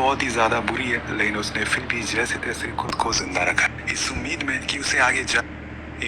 बहुत ही ज्यादा बुरी है, लेकिन उसने फिर भी जैसे तैसे खुद को जिंदा रखा, इस उम्मीद में कि उसे आगे जा।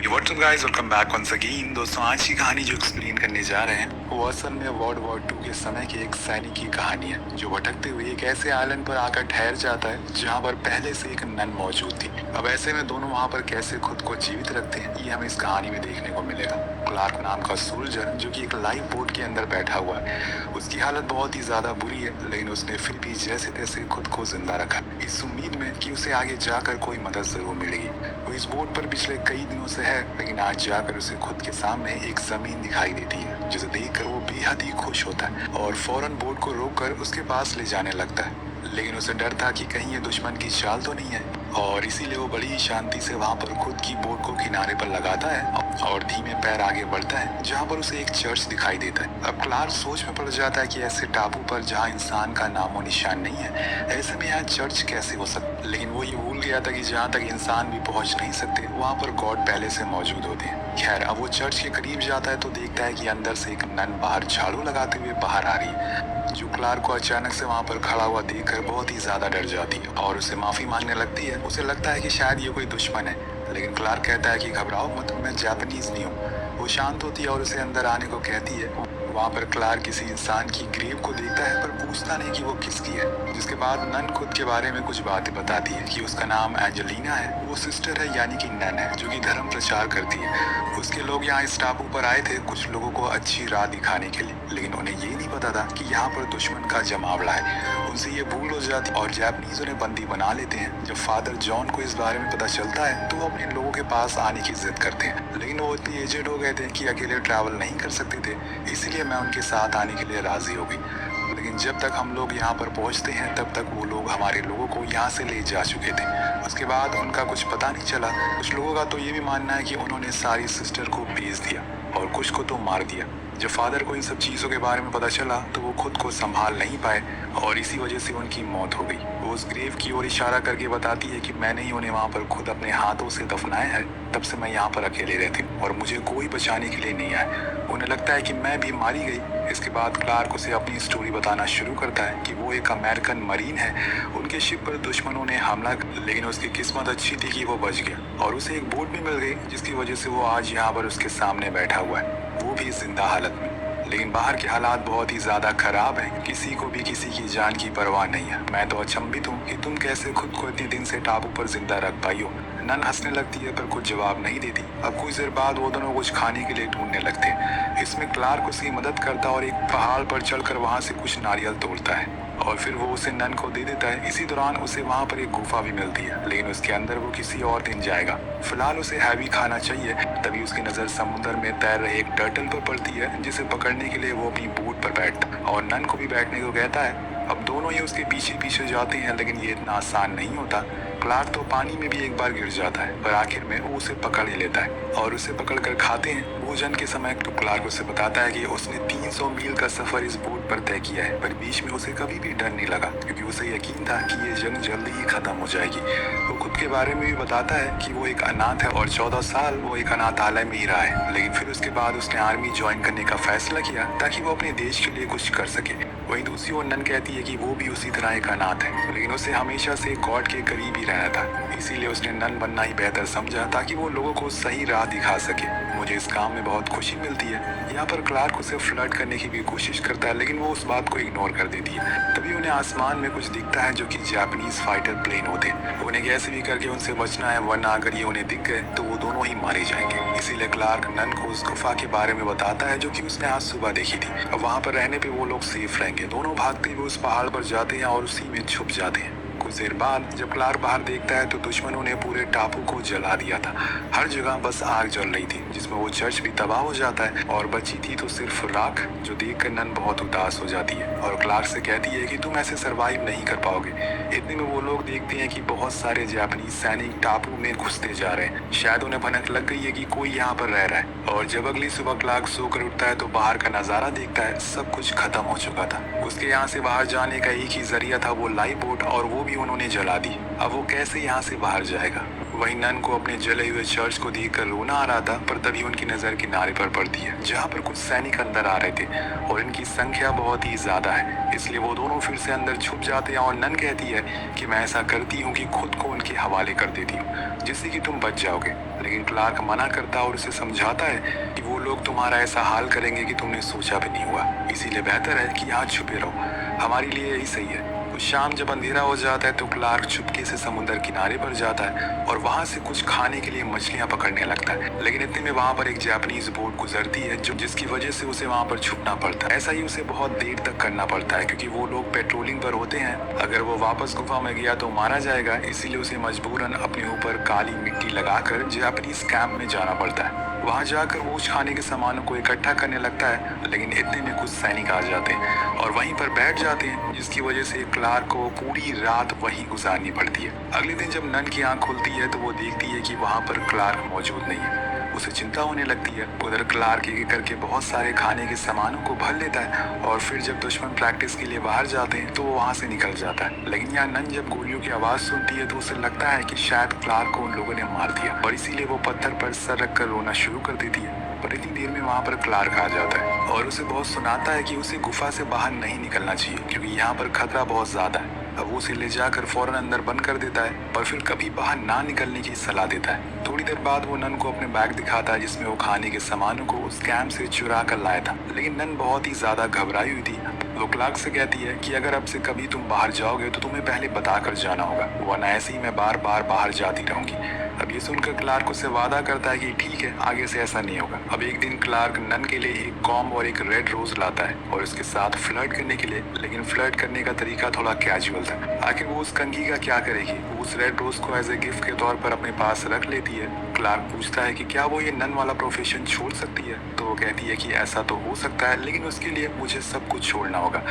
What's up guys, welcome back once again. दोस्तों, आज की कहानी जो एक्सप्लेन करने जा रहे हैं वो असल में वर्ल्ड वॉर 2 के समय के एक सैनिक की कहानी है जो भटकते हुए एक ऐसे आइलैंड पर आकर ठहर जाता है जहां पर पहले से एक नन मौजूद थी। अब ऐसे में दोनों वहां पर कैसे खुद को जीवित रखते हैं ये हमें इस कहानी में देखने को मिलेगा। क्लार्क नाम का सोल्जर जो कि एक लाइफ बोट के अंदर बैठा हुआ है, उसकी हालत बहुत ही ज्यादा बुरी है, लेकिन उसने फिर भी जैसे तैसे खुद को जिंदा रखा, इस उम्मीद में कि उसे आगे जाकर कोई मदद जरूर मिलेगी। वो इस बोट पर पिछले कई दिनों से है, लेकिन आज जाकर उसे खुद के सामने एक जमीन दिखाई देती है जिसे देखकर वो बेहद ही खुश होता है और फौरन बोट को रोककर उसके पास ले जाने लगता है। लेकिन उसे डर था कि कहीं ये दुश्मन की चाल तो नहीं है, और इसीलिए वो बड़ी शांति से वहां पर खुद की बोट को किनारे पर लगाता है और धीमे पैर आगे बढ़ता है जहां पर उसे एक चर्च दिखाई देता है। अब क्लार्क सोच में पड़ जाता है कि ऐसे टापू पर जहां इंसान का नामो निशान नहीं है, ऐसे में यहाँ चर्च कैसे हो सकता। लेकिन वो ये भूल गया था कि जहाँ तक इंसान भी पहुंच नहीं सकते वहाँ पर गॉड पहले से मौजूद होते हैं। खैर, अब वो चर्च के करीब जाता है तो देखता है कि अंदर से एक नन बाहर झाड़ू लगाते हुए बाहर आ रही है, जो क्लार्क को अचानक से वहाँ पर खड़ा हुआ देखकर बहुत ही ज्यादा डर जाती है और उसे माफी मांगने लगती है। उसे लगता है कि शायद ये कोई दुश्मन है, लेकिन क्लार्क कहता है कि घबराओ मत, मैं जापानीज नहीं हूँ। वो शांत होती है और उसे अंदर आने को कहती है। वहाँ पर क्लार्क किसी इंसान की ग्रेव को देखता है पर पूछता नहीं कि वो किसकी है, जिसके बाद नन खुद के बारे में कुछ बातें बताती है कि उसका नाम एंजेलिना है, वो सिस्टर है यानी कि नन है जो कि धर्म प्रचार करती है। उसके लोग यहाँ इस टापू पर आए थे कुछ लोगों को अच्छी राह दिखाने के लिए, लेकिन उन्हें ये नहीं पता था कि यहाँ पर दुश्मन का जमावड़ा है। उनसे ये भूल हो जाती और जापानीज उन्हें बंदी बना लेते हैं। जब फादर जॉन को इस बारे में पता चलता है तो वो अपने लोगों के पास आने की जिद करते हैं, लेकिन वो इतने एजेड हो गए थे कि अकेले ट्रैवल नहीं कर सकते थे, इसीलिए मैं उनके साथ आने के लिए राजी हो गई। लेकिन जब तक हम लोग यहाँ पर पहुँचते हैं तब तक वो लोग हमारे लोगों को यहाँ से ले जा चुके थे। उसके बाद उनका कुछ पता नहीं चला। कुछ लोगों का तो ये भी मानना है कि उन्होंने सारी सिस्टर को भेज दिया और कुछ को तो मार दिया। जब फादर को इन सब चीज़ों के बारे में पता चला तो वो खुद को संभाल नहीं पाए और इसी वजह से उनकी मौत हो गई। वो उस ग्रेव की ओर इशारा करके बताती है कि मैंने ही उन्हें वहाँ पर खुद अपने हाथों से दफनाया है, तब से मैं यहाँ पर अकेले रहती हूँ और मुझे कोई बचाने के लिए नहीं आया। उन्हें लगता है कि मैं भी मारी गई। इसके बाद क्लार्क उसे अपनी स्टोरी बताना शुरू करता है कि वो एक अमेरिकन मरीन है, उनके शिप पर दुश्मनों ने हमला, लेकिन उसकी किस्मत अच्छी थी कि वो बच गया और उसे एक बोट भी मिल गई जिसकी वजह से वो आज यहाँ पर उसके सामने बैठा हुआ है, वो भी जिंदा हालत में। लेकिन बाहर के हालात बहुत ही ज्यादा खराब हैं, किसी को भी किसी की जान की परवाह नहीं है। मैं तो अचंभित हूँ कि तुम कैसे खुद को इतने दिन से टापू पर जिंदा रख पाई हो। नन हंसने लगती है पर कुछ जवाब नहीं देती। अब कुछ देर बाद वो दोनों कुछ खाने के लिए ढूंढने लगते हैं। इसमें क्लार्क उसकी मदद करता और एक पहाड़ पर चढ़कर वहाँ से कुछ नारियल तोड़ता है और फिर वो उसे नन को दे देता है। इसी दौरान उसे वहाँ पर एक गुफा भी मिलती है, लेकिन उसके अंदर वो किसी और दिन जाएगा। फिलहाल उसे हैवी खाना चाहिए। तभी उसकी नजर समुद्र में तैर रहे एक टर्टल पर पड़ती है जिसे पकड़ने के लिए वो अपनी बोट पर बैठता और नन को भी बैठने को कहता है। अब दोनों ही उसके पीछे पीछे जाते हैं, लेकिन ये इतना आसान नहीं होता। क्लार्क तो पानी में भी एक बार गिर जाता है, पर आखिर में वो उसे पकड़ ही लेता है और उसे पकड़कर खाते हैं। भोजन के समय तो क्लार्क उसे बताता है कि उसने 300 मील का सफर इस बोट पर तय किया है, पर बीच में उसे कभी भी डर नहीं लगा क्योंकि उसे यकीन था कि ये जंग जल्दी ही खत्म हो जाएगी। वो खुद के बारे में भी बताता है कि वो एक अनाथ है और 14 साल वो एक अनाथालय में ही रहा है, लेकिन फिर उसके बाद उसने आर्मी ज्वाइन करने का फैसला किया ताकि वो अपने देश के लिए कुछ कर सके। वहीं दूसरी ओर नन कहती है कि वो भी उसी तरह एक अनाथ है, लेकिन उसे हमेशा से गॉड के करीब ही रहना था, इसीलिए उसने नन बनना ही बेहतर समझा ताकि वो लोगों को सही राह दिखा सके। मुझे इस काम में बहुत खुशी मिलती है। यहाँ पर क्लार्क उसे फ्लर्ट करने की भी कोशिश करता है, लेकिन वो उस बात को इग्नोर कर देती है। तभी उन्हें आसमान में कुछ दिखता है जो कि जापानीज फाइटर प्लेन होते हैं। उन्हें कैसे भी करके उनसे बचना है, वरना अगर ये उन्हें दिख गए तो वो दोनों ही मारे जाएंगे। इसीलिए क्लार्क नन को उस गुफा के बारे में बताता है जो कि उसने आज सुबह देखी थी। अब वहाँ पर रहने पे वो लोग सेफ रहेंगे। दोनों भागते हुए उस पहाड़ पर जाते हैं और उसी में छुप जाते हैं। कुछ देर बाद जब क्लार्क बाहर देखता है तो दुश्मनों ने पूरे टापू को जला दिया था। हर जगह बस आग जल रही थी, जिसमें वो चर्च भी तबाह हो जाता है और बची थी तो सिर्फ राख, जो देखकर नन बहुत उदास हो जाती है और क्लार्क से कहती है कि तुम ऐसे सरवाइव नहीं कर पाओगे। इतने में वो लोग देखते हैं कि बहुत सारे जापानीज सैनिक टापू में घुसते जा रहे हैं। शायद उन्हें भनक लग गई है कि कोई यहाँ पर रह रहा है। और जब अगली सुबह क्लार्क सोकर उठता है तो बाहर का नजारा देखता है, सब कुछ खत्म हो चुका था। उसके यहाँ से बाहर जाने का एक ही जरिया था, वो लाइफ बोट, और वो भी उन्होंने जला दी। अब वो कैसे यहाँ से बाहर जाएगा? वहीं नन को अपने जले हुए चर्च को देखकर रोना आ रहा था, पर तभी उनकी नजर किनारे पर पड़ती है जहाँ पर कुछ सैनिक अंदर आ रहे थे और इनकी संख्या बहुत ही ज्यादा है, इसलिए वो दोनों फिर से अंदर छुप जाते हैं और नन कहती है कि मैं ऐसा करती हूँ कि खुद को उनके हवाले कर देती हूँ जिससे कि तुम बच जाओगे। लेकिन क्लार्क मना करता और उसे समझाता है कि वो लोग तुम्हारा ऐसा हाल करेंगे कि तुमने सोचा भी नहीं हुआ, इसीलिए बेहतर है कि यहाँ छुपे रहो, हमारे लिए यही सही है। कुछ शाम जब अंधेरा हो जाता है तो क्लार्क चुपके से समुद्र किनारे पर जाता है और वहाँ से कुछ खाने के लिए मछलियाँ पकड़ने लगता है। लेकिन इतने में वहाँ पर एक जापानीज बोट गुजरती है जिसकी वजह से उसे वहाँ पर छुपना पड़ता है। ऐसा ही उसे बहुत देर तक करना पड़ता है क्योंकि वो लोग पेट्रोलिंग पर होते हैं, अगर वो वापस गुफा में गया तो मारा जाएगा, इसीलिए उसे मजबूरन अपने ऊपर काली मिट्टी लगाकर जापानीज कैंप में जाना पड़ता है। वहाँ जाकर वो उस खाने के सामानों को इकट्ठा करने लगता है, लेकिन इतने में कुछ सैनिक आ जाते हैं और वहीं पर बैठ जाते हैं जिसकी वजह से क्लार्क को पूरी रात वहीं गुजारनी पड़ती है। अगले दिन जब नन की आंख खुलती है तो वो देखती है कि वहाँ पर क्लार्क मौजूद नहीं है। उसे चिंता होने लगती है। उधर क्लार्क एक करके बहुत सारे खाने के सामानों को भर लेता है और फिर जब दुश्मन प्रैक्टिस के लिए बाहर जाते हैं तो वो वहाँ से निकल जाता है। लेकिन यहाँ नन जब गोलियों की आवाज सुनती है तो उसे लगता है कि शायद क्लार्क को उन लोगों ने मार दिया और इसीलिए वो पत्थर पर सर रख कर रोना शुरू कर देती है। पर इतनी देर में वहाँ पर क्लार्क आ जाता है और उसे बहुत सुनाता है कि उसे गुफा से बाहर नहीं निकलना चाहिए क्योंकि यहाँ पर खतरा बहुत ज्यादा है। अब वो उसे ले जाकर फौरन अंदर बंद कर देता है पर फिर कभी बाहर ना निकलने की सलाह देता है। थोड़ी देर बाद वो नन को अपने बैग दिखाता है जिसमें वो खाने के सामानों को उस कैंप से चुरा कर लाया था। लेकिन नन बहुत ही ज्यादा घबराई हुई थी। वो क्लार्क से कहती है कि अगर अब से कभी तुम बाहर जाओगे तो तुम्हें पहले बता कर जाना होगा, वरना ऐसे ही मैं बार बार बाहर जाती रहूंगी। अब ये सुनकर क्लार्क उससे वादा करता है कि ठीक है, आगे से ऐसा नहीं होगा। अब एक दिन क्लार्क नन के लिए एक कॉम्ब और एक रेड रोज लाता है और उसके साथ फ्लर्ट करने के लिए, लेकिन फ्लर्ट करने का तरीका थोड़ा कैजुअल था। आखिर वो उस कंघी का क्या करेगी? वो उस रेड रोज को एज ए गिफ्ट के तौर पर अपने पास रख लेती है। क्लार्क पूछता है कि क्या वो ये नन वाला प्रोफेशन छोड़ सकती है, तो वो कहती है कि ऐसा तो हो सकता है, लेकिन उसके लिए मुझे सब कुछ छोड़ना होगा।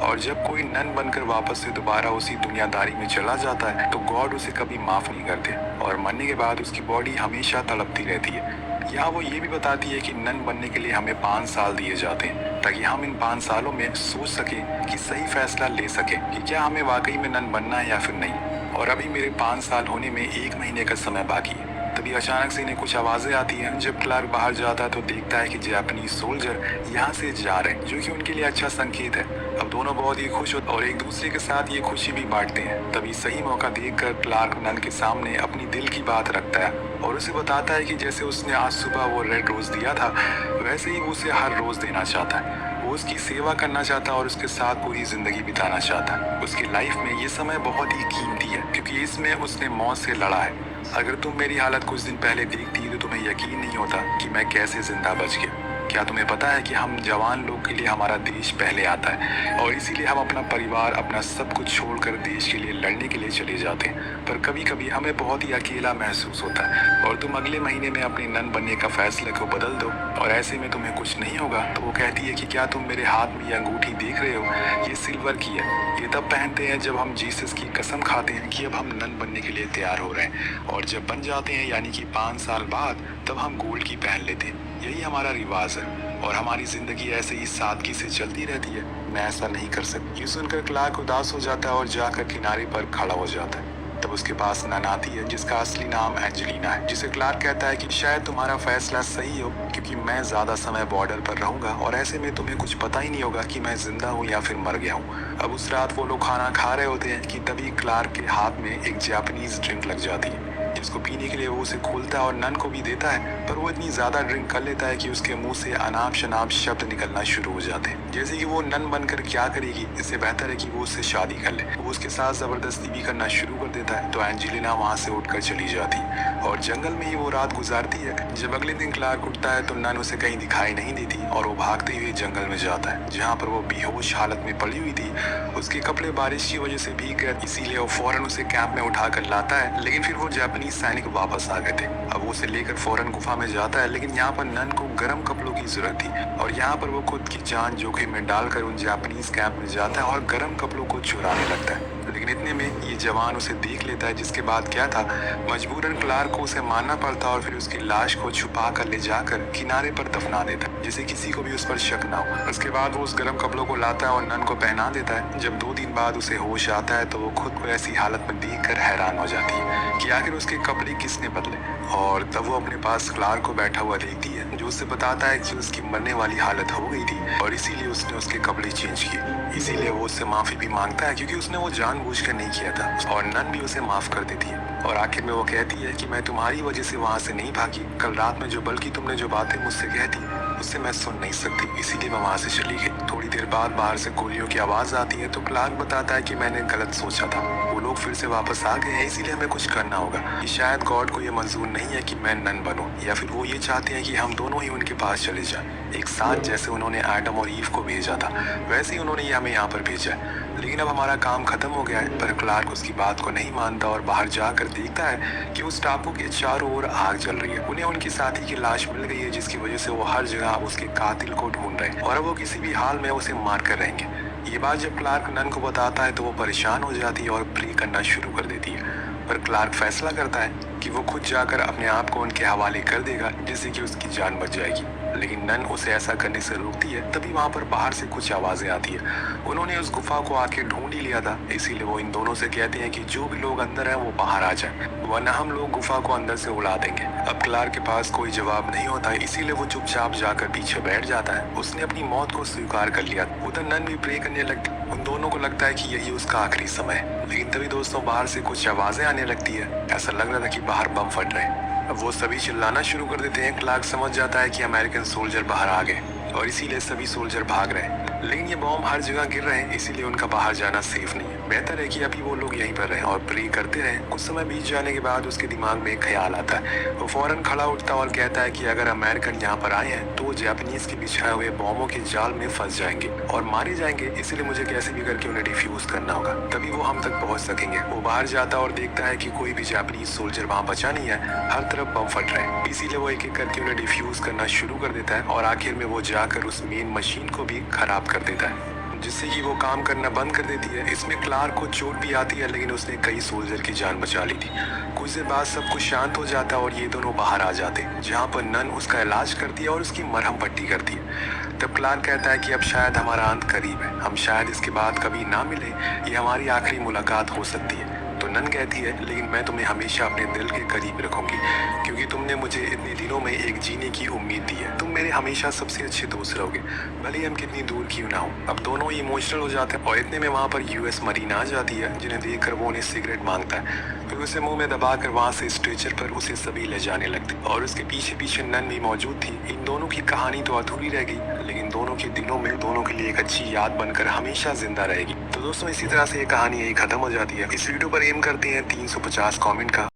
और जब कोई नन बनकर वापस से दोबारा उसी दुनियादारी में चला जाता है तो गॉड उसे कभी माफ नहीं करते और मरने के बाद उसकी बॉडी हमेशा तड़पती रहती है। यहाँ वो ये भी बताती है कि नन बनने के लिए हमें 5 साल दिए जाते हैं ताकि हम इन 5 सालों में सोच सके कि सही फैसला ले सके कि क्या हमें वाकई में नन बनना है या फिर नहीं। और अभी मेरे 5 साल होने में 1 महीने का समय बाकी है। तभी अचानक से इन्हें कुछ आवाजें आती हैं। जब क्लार्क बाहर जाता है तो देखता है कि जापानीज सोल्जर यहाँ से जा रहे हैं, जो कि उनके लिए अच्छा संकेत है। अब दोनों बहुत ही खुश होते और एक दूसरे के साथ ये खुशी भी बांटते हैं। तभी सही मौका देखकर क्लार्क नन के सामने अपनी दिल की बात रखता है और उसे बताता है कि जैसे उसने आज सुबह वो रेड रोज दिया था वैसे ही वो उसे हर रोज देना चाहता है। वो उसकी सेवा करना चाहता है और उसके साथ पूरी जिंदगी बिताना चाहता है। उसकी लाइफ में ये समय बहुत ही कीमती है क्योंकि इसमें उसने मौत से लड़ा है। अगर तुम मेरी हालत कुछ दिन पहले देखती तो तुम्हें यकीन नहीं होता कि मैं कैसे जिंदा बच गया। क्या तुम्हें पता है कि हम जवान लोग के लिए हमारा देश पहले आता है और इसीलिए हम अपना परिवार, अपना सब कुछ छोड़कर देश के लिए लड़ने के लिए चले जाते हैं। पर कभी कभी हमें बहुत ही अकेला महसूस होता है और तुम अगले महीने में अपने नन बनने का फैसले को बदल दो और ऐसे में तुम्हें कुछ नहीं होगा। तो वो कहती है कि क्या तुम मेरे हाथ में ये अंगूठी देख रहे हो, ये सिल्वर की है। ये तब पहनते हैं जब हम जीसस की कसम खाते हैं कि अब हम नन बनने के लिए तैयार हो रहे हैं, और जब बन जाते हैं यानी कि 5 साल बाद तब हम गोल्ड की पहन लेते हैं। यही हमारा रिवाज है और हमारी जिंदगी ऐसे ही सादगी से चलती रहती है। मैं ऐसा नहीं कर सकती। ये सुनकर क्लार्क उदास हो जाता है और जाकर किनारे पर खड़ा हो जाता है। तब उसके पास नन आती है जिसका असली नाम एंजेलिना है, जिसे क्लार्क कहता है कि शायद तुम्हारा फैसला सही हो क्योंकि मैं ज्यादा समय बॉर्डर पर रहूंगा और ऐसे में तुम्हें कुछ पता ही नहीं होगा कि मैं जिंदा हूँ या फिर मर गया हूँ। अब उस रात वो लोग खाना खा रहे होते हैं कि तभी क्लार्क के हाथ में एक जापानीज ड्रिंक लग जाती है जिसको पीने के लिए वो उसे खोलता है और नन को भी देता है। पर वो इतनी ज्यादा ड्रिंक कर लेता है कि उसके मुंह से अनाप शनाप शब्द निकलना शुरू हो जाते हैं, जैसे कि वो नन बनकर क्या करेगी, इससे बेहतर है कि वो उससे शादी कर ले। वो उसके साथ जबरदस्ती भी करना शुरू कर देता है। तो एंजेलिना वहाँ से उठकर चली जाती है और जंगल में ही वो रात गुजारती है। जब अगले दिन क्लार्क उठता है तो नन उसे कहीं दिखाई नहीं देती और वो भागते हुए जंगल में जाता है जहाँ पर वो बेहोश हालत में पड़ी हुई थी। उसके कपड़े बारिश की वजह से भीग गए, इसीलिए वो फौरन उसे कैंप में उठा कर लाता है। लेकिन फिर वो जापानीज सैनिक वापस आ गए थे। अब वो उसे लेकर फौरन गुफा में जाता है, लेकिन यहाँ पर नन को गर्म कपड़ों की जरूरत थी और यहाँ पर वो खुद की जान जोखिम में डालकर उन जापानीज कैंप में जाता है और गर्म कपड़ों को चुराने लगता है। लेकिन इतने में ये जवान उसे देख लेता है, जिसके बाद क्या था, मजबूरन क्लार्क को उसे मारना पड़ता और फिर उसकी लाश को छुपा कर ले जाकर किनारे पर दफना देता है, जिससे किसी को भी उस पर शक ना हो। उसके बाद वो उस गर्म कपड़ों को लाता है और नन को पहना देता है। जब 2 दिन बाद उसे होश आता है तो वो खुद को ऐसी हालत में देखकर हैरान हो जाती है कि आखिर उसके कपड़े किसने बदले, और तब वो अपने पास क्लार्क को बैठा हुआ देखती है, जो उसे बताता है कि उसकी मरने वाली हालत हो गई थी और इसीलिए उसने उसके कपड़े चेंज किए। इसीलिए वो उससे माफी भी मांगता है, क्योंकि उसने वो जानबूझकर नहीं किया था, और नन भी उसे माफ कर देती है। और आखिर में वो कहती है कि मैं तुम्हारी वजह से वहाँ से नहीं भागी, कल रात में बल्कि तुमने जो बातें मुझसे कह दी उससे मैं सुन नहीं सकती, इसीलिए मैं वहाँ से चली गई। थोड़ी देर बाद बाहर से गोलियों की आवाज आती है तो क्लार्क बताता है कि मैंने गलत सोचा था, वो लोग फिर से वापस आ गए हैं, इसीलिए हमें कुछ करना होगा। कि शायद गॉड को ये मंजूर नहीं है कि मैं नन बनूं, या फिर वो ये चाहते हैं कि हम दोनों ही उनके पास चले जाएं एक साथ, जैसे उन्होंने एडम और ईव को भेजा था वैसे ही उन्होंने ये हमें यहाँ पर भेजा है। लेकिन अब हमारा काम खत्म हो गया है। पर क्लार्क उसकी बात को नहीं मानता और बाहर जाकर देखता है कि उस टापू के चारों ओर आग जल रही है। उन्हें उनकी साथी की लाश मिल गई है, जिसकी वजह से वो हर जगह उसके कातिल को ढूंढ रहे हैं और अब वो किसी भी हाल में उसे मार कर रहेंगे। ये बात जब क्लार्क नन को बताता है तो वो परेशान हो जाती है और प्रे करना शुरू कर देती है। पर क्लार्क फैसला करता है कि वो खुद जाकर अपने आप को उनके हवाले कर देगा, जिससे कि उसकी जान बच जाएगी। लेकिन नन उसे ऐसा करने से रोकती है। तभी वहाँ पर बाहर से कुछ आवाजें आती है। उन्होंने उस गुफा को आके ढूंढ ही लिया था, इसीलिए वो इन दोनों से कहते हैं कि जो भी लोग अंदर हैं वो बाहर आ जाए, वरना हम लोग गुफा को अंदर से उड़ा देंगे। अब क्लार्क के पास कोई जवाब नहीं होता, इसीलिए वो चुपचाप जाकर पीछे बैठ जाता है। उसने अपनी मौत को स्वीकार कर लिया। उधर नन भी प्रे करने लगती। उन दोनों को लगता है कि यही उसका आखिरी समय है। लेकिन तभी दोस्तों बाहर से कुछ आवाजें आने लगती है। ऐसा लग रहा था कि बाहर बम फट रहे हैं। अब वो सभी चिल्लाना शुरू कर देते हैं। क्लार्क समझ जाता है कि अमेरिकन सोल्जर बाहर आ गए और इसीलिए सभी सोल्जर भाग रहे हैं। लेकिन ये बॉम्ब हर जगह गिर रहे हैं, इसीलिए उनका बाहर जाना सेफ नहीं है। बेहतर है कि अभी वो लोग यहीं पर रहें और प्रे करते रहें। कुछ समय बीत जाने के बाद उसके दिमाग में एक ख्याल आता है। वो फौरन खड़ा उठता और कहता है कि अगर अमेरिकन यहाँ पर आए हैं तो वो जापानीज के बिछाए हुए बॉम्बों के जाल में फंस जाएंगे और मारे जाएंगे, इसलिए मुझे कैसे भी करके उन्हें डिफ्यूज करना होगा, तभी वो हम तक पहुंच सकेंगे। वो बाहर जाता और देखता है कि कोई भी जापानीज सोल्जर वहाँ बचा नहीं है, हर तरफ बम फट रहे हैं। इसीलिए वो एक एक करके उन्हें डिफ्यूज करना शुरू कर देता है और आखिर में वो जाकर उस मेन मशीन को भी खराब कर देता है, जिससे कि वो काम करना बंद कर देती है। इसमें क्लार्क को चोट भी आती है, लेकिन उसने कई सोल्जर की जान बचा ली थी। कुछ देर बाद सब कुछ शांत हो जाता और ये दोनों बाहर आ जाते, जहाँ पर नन उसका इलाज करती है और उसकी मरहम पट्टी करती है। तब क्लार्क कहता है कि अब शायद हमारा अंत करीब है, हम शायद इसके बाद कभी ना मिले, ये हमारी आखिरी मुलाकात हो सकती है। तो नन कहती है, लेकिन मैं तुम्हें हमेशा अपने दिल के करीब रखूंगी, क्योंकि तुमने मुझे इतने दिनों में एक जीने की उम्मीद दी है। तुम मेरे हमेशा सबसे अच्छे दोस्त रहोगे, भले ही हम कितनी दूर क्यों ना हो। अब दोनों ही इमोशनल हो जाते हैं और इतने में वहाँ पर यूएस मरीन आ जाती है, जिन्हें देखकर वो उन्हें सिगरेट मांगता है। फिर उसे मुंह में दबाकर वहाँ से स्ट्रेचर पर उसे सभी ले जाने लगते और उसके पीछे पीछे नन भी मौजूद थी। इन दोनों की कहानी तो अधूरी रह गई, लेकिन दोनों के दिलों में दोनों के लिए एक अच्छी याद बनकर हमेशा जिंदा रहेगी। तो दोस्तों इसी तरह से ये कहानी यही खत्म हो जाती है। इस वीडियो पर एम करते हैं 350 कमेंट का।